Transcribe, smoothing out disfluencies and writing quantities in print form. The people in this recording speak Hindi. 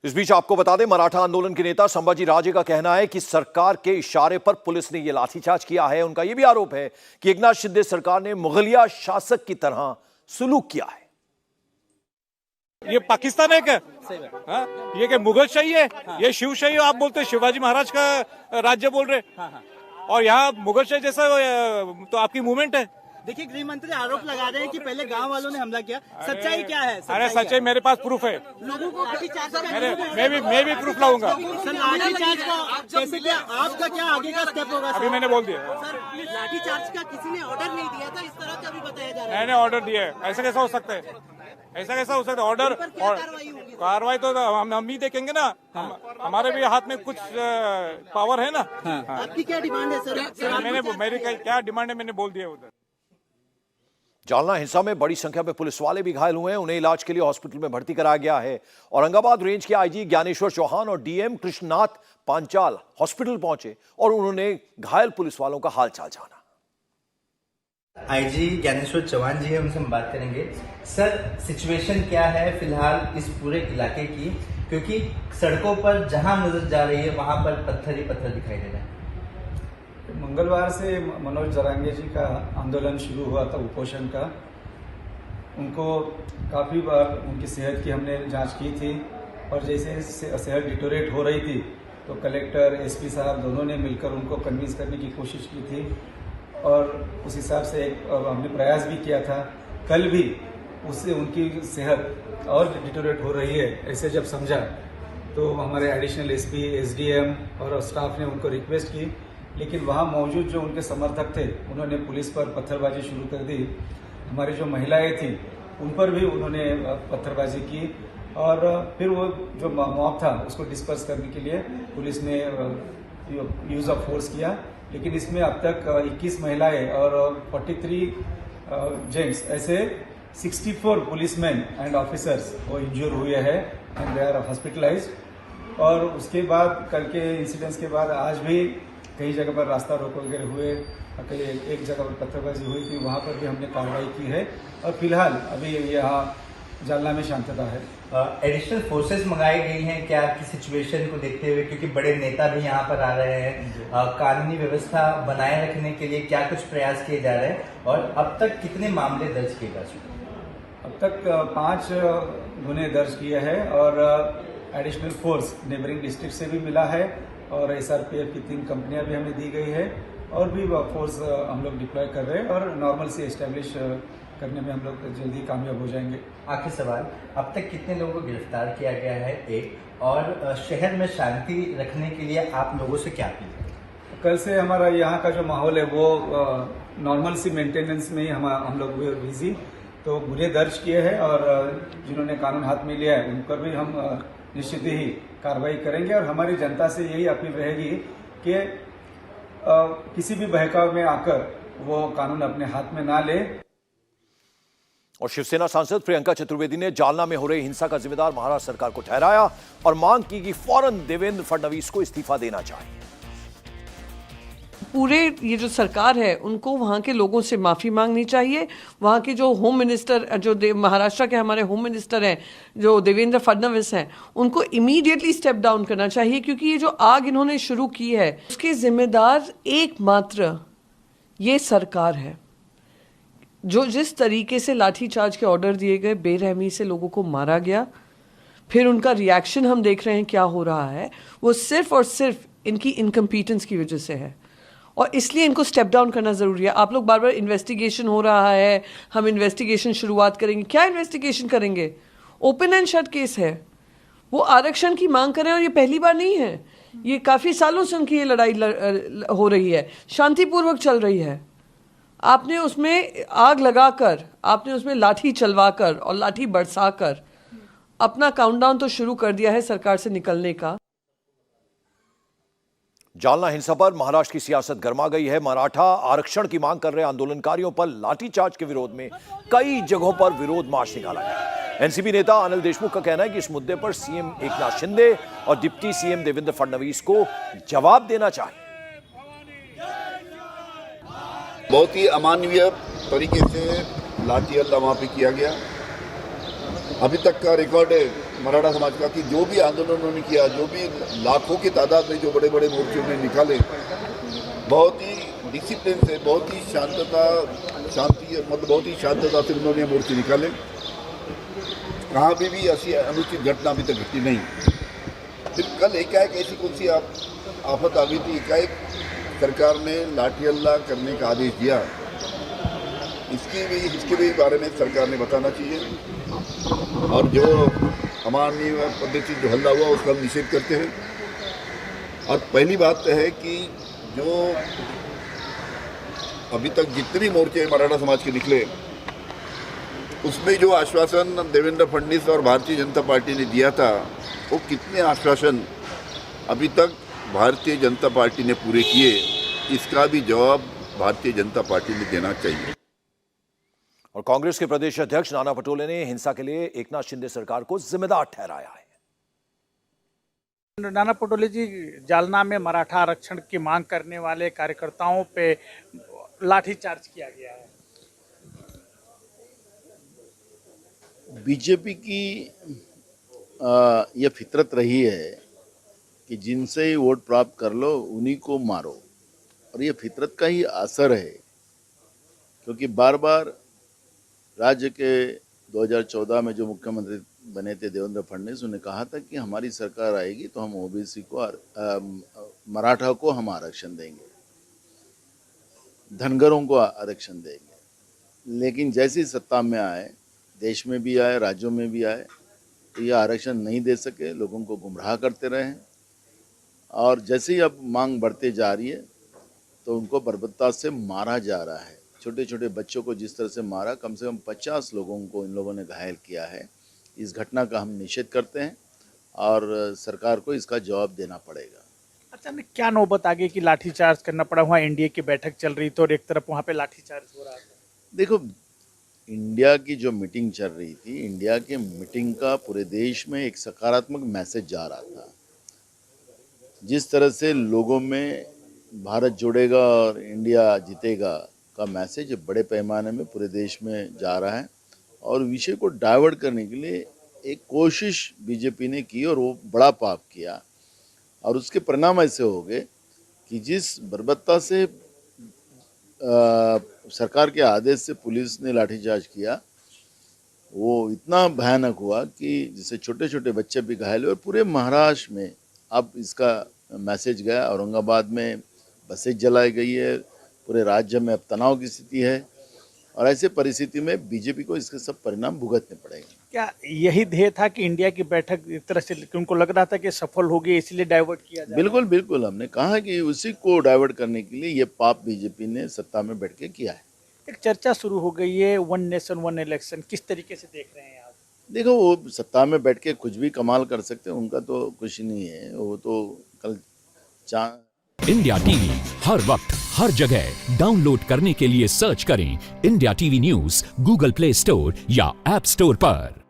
इस बीच आपको बता दें, मराठा आंदोलन के नेता संभाजी राजे का कहना है कि सरकार के इशारे पर पुलिस ने यह लाठीचार्ज किया है। उनका यह भी आरोप है कि एकनाथ शिंदे सरकार ने मुगलिया शासक की तरह सुलूक किया है। ये पाकिस्तान है क्या? हाँ? ये क्या मुगलशाही है? हाँ। ये शिवशाही आप बोलते शिवाजी महाराज का राज्य बोल रहे। हाँ। और यहाँ मुगलशाही जैसा तो आपकी मूवमेंट है। देखिए, गृह मंत्री आरोप लगा रहे हैं कि पहले गांव वालों ने हमला किया। सच्चाई क्या है? अरे सच्चाई मेरे पास प्रूफ है। लोगों को लाठीचार्ज मैं भी प्रूफ लाऊंगा। सर, लाठीचार्ज का कैसे, क्या आपका क्या आगे का स्टेप होगा? अभी मैंने बोल दिया। सर, लाठीचार्ज का किसी ने ऑर्डर नहीं दिया था, इस तरह का भी बताया जा रहा है। मैंने ऑर्डर दिया है। ऐसा कैसा हो सकता है? ऐसा कैसा हो सकता है? ऑर्डर कार्रवाई तो हम ही देखेंगे ना। हमारे भी हाथ में कुछ पावर है ना। आपकी क्या डिमांड है सर? मेरी क्या डिमांड है मैंने बोल दिया उधर। जालना हिंसा में बड़ी संख्या में पुलिस वाले भी घायल हुए हैं। उन्हें इलाज के लिए हॉस्पिटल में भर्ती कराया गया है। औरंगाबाद रेंज के आईजी ज्ञानेश्वर चौहान और डीएम कृष्णनाथ पांचाल हॉस्पिटल पहुंचे और उन्होंने घायल पुलिस वालों का हालचाल जाना। आईजी ज्ञानेश्वर चौहान जी है, उनसे हम बात करेंगे। सर, सिचुएशन क्या है फिलहाल इस पूरे इलाके की, क्योंकि सड़कों पर जहां नजर जा रही है वहां पर पत्थर ही पत्थर दिखाई दे रहा है। मंगलवार से मनोज जरांगे जी का आंदोलन शुरू हुआ था, उपोषण का। उनको काफ़ी बार उनकी सेहत की हमने जांच की थी और जैसे सेहत डिटोरेट हो रही थी तो कलेक्टर, एसपी साहब दोनों ने मिलकर उनको कन्विंस करने की कोशिश की थी और उस हिसाब से हमने प्रयास भी किया था। कल भी उससे उनकी सेहत और डिटोरेट हो रही है ऐसे जब समझा तो हमारे एडिशनल एसपी, एसडीएम और स्टाफ ने उनको रिक्वेस्ट की, लेकिन वहाँ मौजूद जो उनके समर्थक थे उन्होंने पुलिस पर पत्थरबाजी शुरू कर दी। हमारी जो महिलाएं थी उन पर भी उन्होंने पत्थरबाजी की और फिर वो जो मॉब था उसको डिस्पर्स करने के लिए पुलिस ने यूज़ ऑफ फोर्स किया। लेकिन इसमें अब तक 21 महिलाएं और 43 जेंट्स, ऐसे 64 पुलिसमैन एंड ऑफिसर्स वो इंज्योर हुए हैं एंड दे आर हॉस्पिटलाइज्ड। और उसके बाद कल के इंसिडेंट्स के बाद आज भी कई जगह पर रास्ता रोको वगैरह हुए, कई एक जगह पर पत्थरबाजी हुई थी, वहाँ पर भी हमने कार्रवाई की है और फिलहाल अभी यहाँ जालना में शांतता है। एडिशनल फोर्सेस मंगाई गई हैं क्या आपकी सिचुएशन को देखते हुए, क्योंकि बड़े नेता भी यहाँ पर आ रहे हैं? कानूनी व्यवस्था बनाए रखने के लिए क्या कुछ प्रयास किए जा रहे हैं और अब तक कितने मामले दर्ज किए जा चुके हैं? अब तक 5 गुने दर्ज किए हैं और एडिशनल फोर्स नेबरिंग डिस्ट्रिक्ट से भी मिला है और एसआरपीएफ की 3 कंपनियां भी हमें दी गई है और भी फोर्स हम लोग डिप्लॉय कर रहे हैं और नॉर्मल से एस्टेब्लिश करने में हम लोग जल्दी कामयाब हो जाएंगे। आखिरी सवाल, अब तक कितने लोगों को गिरफ्तार किया गया है एक, और शहर में शांति रखने के लिए आप लोगों से क्या अपील करें? कल से हमारा यहाँ का जो माहौल है वो नॉर्मल सी मेंटेनेंस में ही हम लोग बिजी, तो गुने दर्ज किए हैं और जिन्होंने कानून हाथ में लिया है उन पर भी हम निश्चित ही कार्रवाई करेंगे और हमारी जनता से यही अपील रहेगी कि किसी भी बहकाव में आकर वो कानून अपने हाथ में ना ले। और शिवसेना सांसद प्रियंका चतुर्वेदी ने जालना में हो रही हिंसा का जिम्मेदार महाराष्ट्र सरकार को ठहराया और मांग की कि फौरन देवेंद्र फडणवीस को इस्तीफा देना चाहिए। पूरे ये जो सरकार है उनको वहाँ के लोगों से माफ़ी मांगनी चाहिए। वहाँ के जो होम मिनिस्टर, जो महाराष्ट्र के हमारे होम मिनिस्टर हैं जो देवेंद्र फडणवीस हैं, उनको इमीडिएटली स्टेप डाउन करना चाहिए, क्योंकि ये जो आग इन्होंने शुरू की है उसके जिम्मेदार एकमात्र ये सरकार है। जो जिस तरीके से लाठीचार्ज के ऑर्डर दिए गए, बेरहमी से लोगों को मारा गया, फिर उनका रिएक्शन हम देख रहे हैं क्या हो रहा है, वो सिर्फ और सिर्फ इनकी इनकम्पिटेंस की वजह से है और इसलिए इनको स्टेप डाउन करना ज़रूरी है। आप लोग बार बार इन्वेस्टिगेशन हो रहा है, हम इन्वेस्टिगेशन शुरुआत करेंगे। क्या इन्वेस्टिगेशन करेंगे? ओपन एंड शट केस है। वो आरक्षण की मांग करें और ये पहली बार नहीं है, ये काफ़ी सालों से उनकी ये लड़ाई हो रही है, शांतिपूर्वक चल रही है। आपने उसमें आग लगाकर, आपने उसमें लाठी चलवाकर और लाठी बरसाकर अपना काउंटडाउन तो शुरू कर दिया है सरकार से निकलने का। जालना हिंसा पर महाराष्ट्र की सियासत गर्मा गई है। मराठा आरक्षण की मांग कर रहे आंदोलनकारियों पर लाठीचार्ज के विरोध में कई जगहों पर विरोध मार्च निकाला गया। एनसीपी नेता अनिल देशमुख का कहना है कि इस मुद्दे पर सीएम एकनाथ शिंदे और डिप्टी सीएम देवेंद्र फडणवीस को जवाब देना चाहिए। बहुत ही अमानवीय तरीके से लाठी हल्ला वहां पे किया गया। अभी तक का रिकॉर्ड है मराठा समाज का कि जो भी आंदोलन उन्होंने किया, जो भी लाखों की तादाद में जो बड़े बड़े मोर्चे उन्होंने निकाले, बहुत ही डिसिप्लिन से, बहुत ही शांति मतलब बहुत ही शांतता से उन्होंने मोर्चे निकाले। कहाँ भी ऐसी अनुचित घटना अभी तक घटी नहीं। फिर कल एकाएक ऐसी कौन सी आफत आ गई थी, एकाएक सरकार ने लाठी हल्ला करने का आदेश दिया। इसके भी बारे में सरकार ने बताना चाहिए। और जो अमानवीय पद्धति जो हल्ला हुआ उसका हम निषेध करते हैं। और पहली बात तो है कि जो अभी तक जितने मोर्चे मराठा समाज के निकले, उसमें जो आश्वासन देवेंद्र फडणवीस और भारतीय जनता पार्टी ने दिया था, वो कितने आश्वासन अभी तक भारतीय जनता पार्टी ने पूरे किए, इसका भी जवाब भारतीय जनता पार्टी ने देना चाहिए। और कांग्रेस के प्रदेश अध्यक्ष नाना पटोले ने हिंसा के लिए एकनाथ शिंदे सरकार को जिम्मेदार ठहराया है। नाना पटोले जी, जालना में मराठा आरक्षण की मांग करने वाले कार्यकर्ताओं पे लाठीचार्ज किया गया है। बीजेपी की यह फितरत रही है कि जिनसे ही वोट प्राप्त कर लो उन्हीं को मारो, और ये फितरत का ही असर है। क्योंकि बार बार राज्य के 2014 में जो मुख्यमंत्री बने थे देवेंद्र फडणवीस, उन्होंने कहा था कि हमारी सरकार आएगी तो हम ओबीसी को मराठा को हम आरक्षण देंगे, धनगरों को आरक्षण देंगे। लेकिन जैसी सत्ता में आए, देश में भी आए, राज्यों में भी आए, तो ये आरक्षण नहीं दे सके, लोगों को गुमराह करते रहे। और जैसे ही अब मांग बढ़ते जा रही है तो उनको बर्बरता से मारा जा रहा है। छोटे छोटे बच्चों को जिस तरह से मारा, कम से कम 50 लोगों को इन लोगों ने घायल किया है। इस घटना का हम निषेध करते हैं और सरकार को इसका जवाब देना पड़ेगा। अचानक क्या नौबत आ गई कि लाठीचार्ज करना पड़ा? वहाँ एनडीए की बैठक चल रही थी और एक तरफ वहाँ पे लाठीचार्ज हो रहा था। देखो, इंडिया की जो मीटिंग चल रही थी, इंडिया के मीटिंग का पूरे देश में एक सकारात्मक मैसेज जा रहा था। जिस तरह से लोगों में भारत जोड़ेगा और इंडिया जीतेगा का मैसेज बड़े पैमाने में पूरे देश में जा रहा है, और विषय को डाइवर्ट करने के लिए एक कोशिश बीजेपी ने की और वो बड़ा पाप किया। और उसके परिणाम ऐसे हो गए कि जिस बर्बरता से सरकार के आदेश से पुलिस ने लाठीचार्ज किया, वो इतना भयानक हुआ कि जिससे छोटे छोटे बच्चे भी घायल हुए। और पूरे महाराष्ट्र में अब इसका मैसेज गया। औरंगाबाद में बसें जलाई गई है, पूरे राज्य में अब तनाव की स्थिति है। और ऐसे परिस्थिति में बीजेपी को इसके सब परिणाम भुगतने पड़ेंगे। क्या यही ध्येय था कि इंडिया की बैठक एक तरह से उनको लग रहा था कि सफल होगी, इसलिए डाइवर्ट किया जाए? बिल्कुल बिल्कुल, हमने कहा कि उसी को डाइवर्ट करने के लिए ये पाप बीजेपी ने सत्ता में बैठ के किया है। एक चर्चा शुरू हो गई है, वन नेशन वन इलेक्शन, किस तरीके से देख रहे हैं आप? देखो, वो सत्ता में बैठ के कुछ भी कमाल कर सकते हैं, उनका तो कुछ नहीं है। वो तो कल इंडिया टीवी हर वक्त हर जगह डाउनलोड करने के लिए सर्च करें India TV news Google play store या ऐप स्टोर पर।